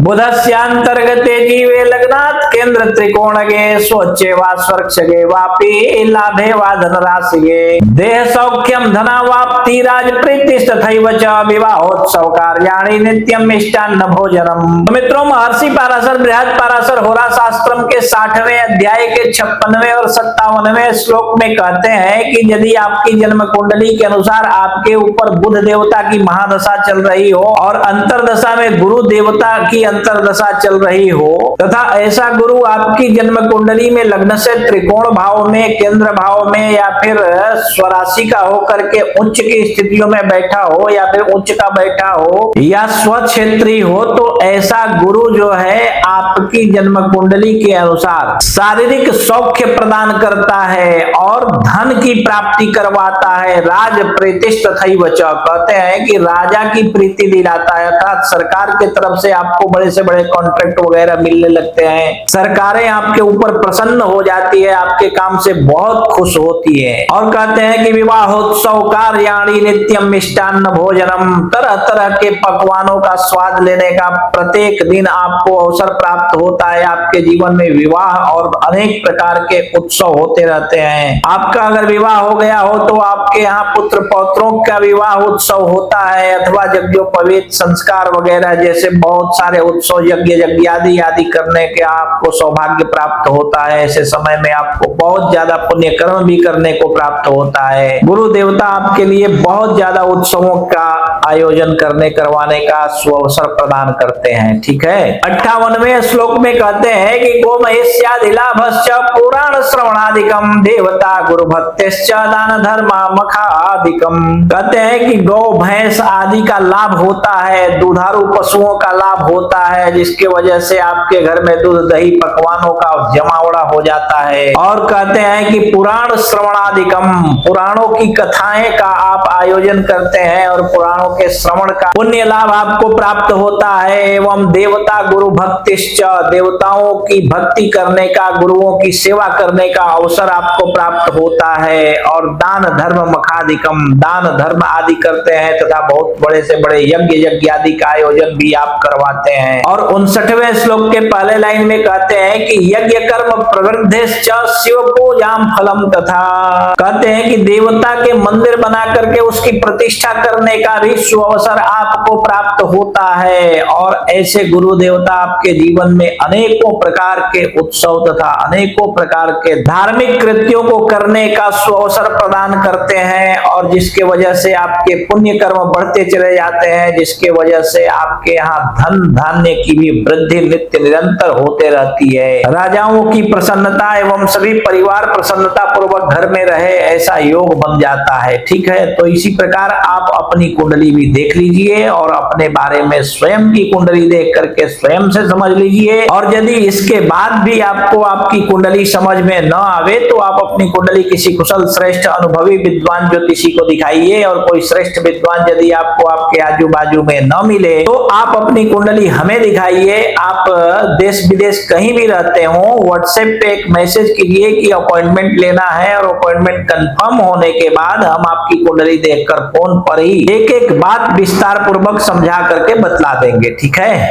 बुधस्यांतर्गते जीवे लग्नात् केंद्र त्रिकोणगे स्वच्छे वा स्वर्क्षगे वापि लाभे वा धनराशिगे देह सौख्यम धनावाप्ति राज प्रीतिस्त तथैव च विवाहोत्सव कार्याणि नित्यम मिष्टान्न भोजनम। तो मित्रों, महर्षि पाराशर बृहद पाराशर होरा शास्त्रम के 60वें अध्याय के 56वें और 57वें श्लोक में कहते हैं कि यदि आपकी जन्म कुंडली के अनुसार आपके ऊपर बुध देवता की महादशा चल रही हो और अंतरदशा में गुरु देवता की अंतरदशा चल रही हो तथा ऐसा गुरु आपकी जन्म कुंडली में लग्न से त्रिकोण भाव में, केंद्र भाव में या फिर स्वराशि का होकर के उच्च की स्थितियों में बैठा हो या फिर उच्च का बैठा हो या स्वक्षेत्री हो, तो ऐसा गुरु जो है आपकी जन्म कुंडली के अनुसार शारीरिक सौख्य प्रदान करता है और धन की प्राप्ति करवाता है। राज प्रीतिष्ठ तथैव च, कहते हैं कि राजा की प्रीति दिलाता है, अर्थात सरकार की तरफ से आपको बड़े से बड़े कॉन्ट्रैक्ट वगैरह मिलने लगते हैं, सरकारें आपके ऊपर प्रसन्न हो जाती है, आपके काम से बहुत खुश होती है। और कहते हैं कि विवाहोत्सव कार्याणि नित्यम मिष्टान्न भोजनम, तरह तरह के पकवानों का स्वाद लेने का प्रत्येक दिन आपको अवसर प्राप्त होता है। आपके जीवन में विवाह और अनेक प्रकार के उत्सव होते रहते हैं। आपका अगर विवाह हो गया हो तो आपके यहाँ पुत्र पौत्रों का विवाह उत्सव होता है, अथवा यज्ञोपवीत संस्कार वगैरह जैसे बहुत सारे उत्सव, यज्ञ आदि करने के आपको सौभाग्य प्राप्त होता है। ऐसे समय में आपको बहुत ज्यादा पुण्य कर्म भी करने को प्राप्त होता है। गुरु देवता आपके लिए बहुत ज्यादा उत्सवों का आयोजन करवाने का अवसर प्रदान करते हैं। ठीक है, 58वें श्लोक में कहते हैं कि गोमहेश्यादिलाभश्च पुराण श्रवणादिकम देवता गुरु भक्तिश्च दान धर्मा मखादिकम। कहते हैं कि गौ भैंस आदि का लाभ होता है, दुधारू पशुओं का लाभ होता है, जिसके वजह से आपके घर में दूध दही पकवानों का जमावड़ा हो जाता है। और कहते हैं कि पुराण श्रवणादिकम, पुराणों की कथाएं का आप आयोजन करते हैं और पुराणों के श्रवण का पुण्य लाभ आपको प्राप्त होता है। एवं देवता गुरु भक्तिश्च, देवताओं की भक्ति करने का, गुरुओं की सेवा करने का अवसर आपको प्राप्त होता है। और दान धर्म मखादिकम, दान धर्म आदि करते हैं तथा बहुत बड़े से बड़े यज्ञ आदि का आयोजन भी आप करवाते हैं। और 59वें श्लोक के पहले लाइन में कहते हैं कि यज्ञ कर्म प्रवृद्धिश्च शिव पूजाम फलम तथा, कहते हैं कि देवता के मंदिर बना करके उसकी प्रतिष्ठा करने का भी सुअवसर आपको प्राप्त होता है। और ऐसे गुरु देवता आपके जीवन में अनेकों प्रकार के उत्सव तथा अनेकों प्रकार के धार्मिक कृत्यों को करने का सुअवसर प्रदान करते हैं, और जिसके वजह से आपके पुण्य कर्म बढ़ते चले जाते हैं, जिसके वजह से आपके यहाँ धन धान्य की भी वृद्धि नित्य निरंतर होते रहती है। राजाओं की प्रसन्नता एवं सभी परिवार प्रसन्नता पूर्वक घर में रहे, ऐसा योग बन जाता है। ठीक है, तो इसी प्रकार आप अपनी कुंडली भी देख लीजिए और अपने बारे में स्वयं की कुंडली देख करके स्वयं से समझ लीजिए। और यदि इसके बाद भी आपको आपकी कुंडली समझ में न आवे तो आप अपनी कुंडली किसी कुशल श्रेष्ठ अनुभवी विद्वान ज्योतिषी को दिखाइए। और कोई श्रेष्ठ विद्वान यदि आपको आपके आजू बाजू में न मिले तो आप अपनी कुंडली हमें दिखाइए। आप देश विदेश कहीं भी रहते हो, व्हाट्सएप पे एक मैसेज कीजिए कि अपॉइंटमेंट लेना है, और अपॉइंटमेंट कंफर्म होने के बाद हम आपकी कुंडली देखकर फोन पर ही एक एक बात विस्तार पूर्वक समझा करके बतला देंगे। ठीक है।